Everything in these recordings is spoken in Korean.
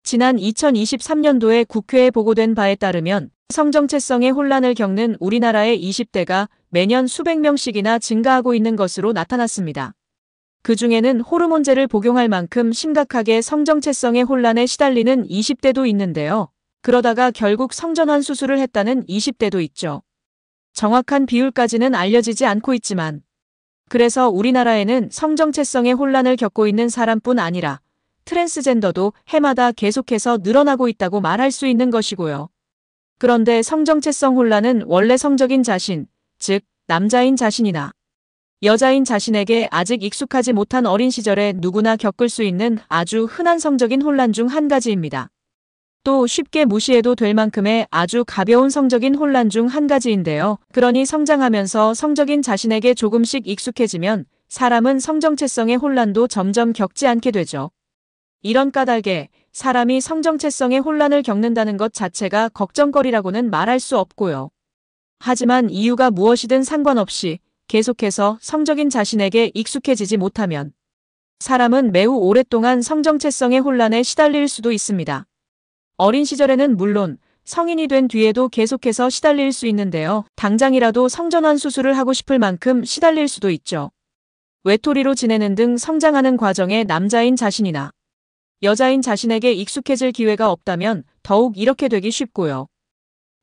지난 2023년도에 국회에 보고된 바에 따르면 성정체성의 혼란을 겪는 우리나라의 20대가 매년 수백 명씩이나 증가하고 있는 것으로 나타났습니다. 그 중에는 호르몬제를 복용할 만큼 심각하게 성정체성의 혼란에 시달리는 20대도 있는데요. 그러다가 결국 성전환 수술을 했다는 20대도 있죠. 정확한 비율까지는 알려지지 않고 있지만, 그래서 우리나라에는 성정체성의 혼란을 겪고 있는 사람뿐 아니라 트랜스젠더도 해마다 계속해서 늘어나고 있다고 말할 수 있는 것이고요. 그런데 성정체성 혼란은 원래 성적인 자신, 즉 남자인 자신이나 여자인 자신에게 아직 익숙하지 못한 어린 시절에 누구나 겪을 수 있는 아주 흔한 성적인 혼란 중 한 가지입니다. 또 쉽게 무시해도 될 만큼의 아주 가벼운 성적인 혼란 중 한 가지인데요. 그러니 성장하면서 성적인 자신에게 조금씩 익숙해지면 사람은 성정체성의 혼란도 점점 겪지 않게 되죠. 이런 까닭에 사람이 성정체성의 혼란을 겪는다는 것 자체가 걱정거리라고는 말할 수 없고요. 하지만 이유가 무엇이든 상관없이 계속해서 성적인 자신에게 익숙해지지 못하면 사람은 매우 오랫동안 성정체성의 혼란에 시달릴 수도 있습니다. 어린 시절에는 물론 성인이 된 뒤에도 계속해서 시달릴 수 있는데요. 당장이라도 성전환 수술을 하고 싶을 만큼 시달릴 수도 있죠. 외톨이로 지내는 등 성장하는 과정에 남자인 자신이나 여자인 자신에게 익숙해질 기회가 없다면 더욱 이렇게 되기 쉽고요.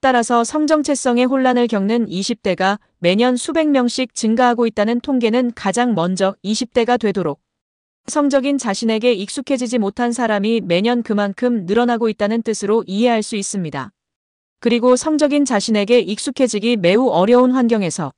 따라서 성정체성의 혼란을 겪는 20대가 매년 수백 명씩 증가하고 있다는 통계는 가장 먼저 20대가 되도록 성적인 자신에게 익숙해지지 못한 사람이 매년 그만큼 늘어나고 있다는 뜻으로 이해할 수 있습니다. 그리고 성적인 자신에게 익숙해지기 매우 어려운 환경에서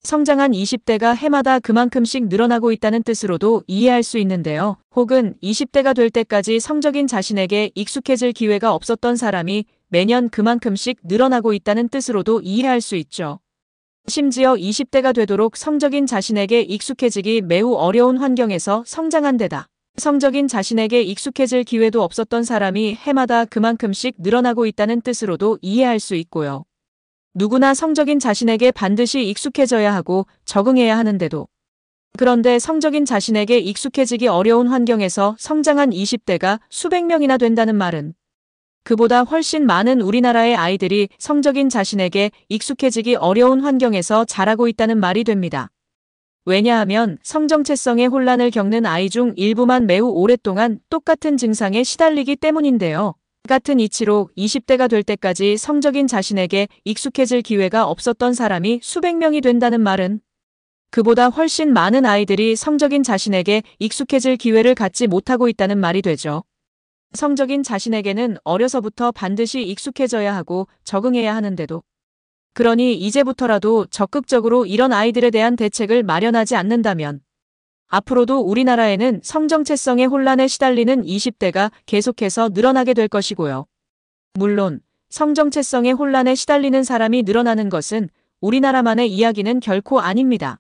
성장한 20대가 해마다 그만큼씩 늘어나고 있다는 뜻으로도 이해할 수 있는데요. 혹은 20대가 될 때까지 성적인 자신에게 익숙해질 기회가 없었던 사람이 매년 그만큼씩 늘어나고 있다는 뜻으로도 이해할 수 있죠. 심지어 20대가 되도록 성적인 자신에게 익숙해지기 매우 어려운 환경에서 성장한 데다 성적인 자신에게 익숙해질 기회도 없었던 사람이 해마다 그만큼씩 늘어나고 있다는 뜻으로도 이해할 수 있고요. 누구나 성적인 자신에게 반드시 익숙해져야 하고 적응해야 하는데도 그런데 성적인 자신에게 익숙해지기 어려운 환경에서 성장한 20대가 수백 명이나 된다는 말은 그보다 훨씬 많은 우리나라의 아이들이 성적인 자신에게 익숙해지기 어려운 환경에서 자라고 있다는 말이 됩니다. 왜냐하면 성정체성의 혼란을 겪는 아이 중 일부만 매우 오랫동안 똑같은 증상에 시달리기 때문인데요. 같은 이치로 20대가 될 때까지 성적인 자신에게 익숙해질 기회가 없었던 사람이 수백 명이 된다는 말은 그보다 훨씬 많은 아이들이 성적인 자신에게 익숙해질 기회를 갖지 못하고 있다는 말이 되죠. 성적인 자신에게는 어려서부터 반드시 익숙해져야 하고 적응해야 하는데도 그러니 이제부터라도 적극적으로 이런 아이들에 대한 대책을 마련하지 않는다면 앞으로도 우리나라에는 성정체성의 혼란에 시달리는 20대가 계속해서 늘어나게 될 것이고요. 물론 성정체성의 혼란에 시달리는 사람이 늘어나는 것은 우리나라만의 이야기는 결코 아닙니다.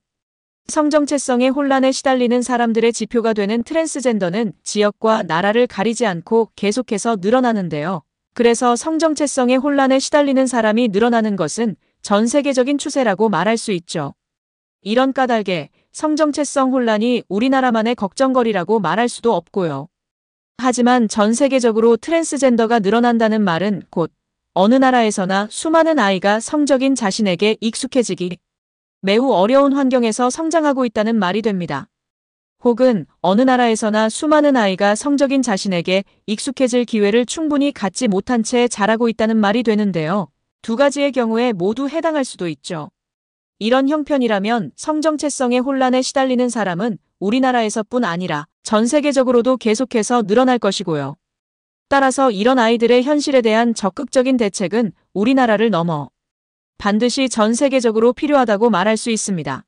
성정체성의 혼란에 시달리는 사람들의 지표가 되는 트랜스젠더는 지역과 나라를 가리지 않고 계속해서 늘어나는데요. 그래서 성정체성의 혼란에 시달리는 사람이 늘어나는 것은 전 세계적인 추세라고 말할 수 있죠. 이런 까닭에 성정체성 혼란이 우리나라만의 걱정거리라고 말할 수도 없고요. 하지만 전 세계적으로 트랜스젠더가 늘어난다는 말은 곧 어느 나라에서나 수많은 아이가 성적인 자신에게 익숙해지기 매우 어려운 환경에서 성장하고 있다는 말이 됩니다. 혹은 어느 나라에서나 수많은 아이가 성적인 자신에게 익숙해질 기회를 충분히 갖지 못한 채 자라고 있다는 말이 되는데요. 두 가지의 경우에 모두 해당할 수도 있죠. 이런 형편이라면 성정체성의 혼란에 시달리는 사람은 우리나라에서뿐 아니라 전 세계적으로도 계속해서 늘어날 것이고요. 따라서 이런 아이들의 현실에 대한 적극적인 대책은 우리나라를 넘어 반드시 전 세계적으로 필요하다고 말할 수 있습니다.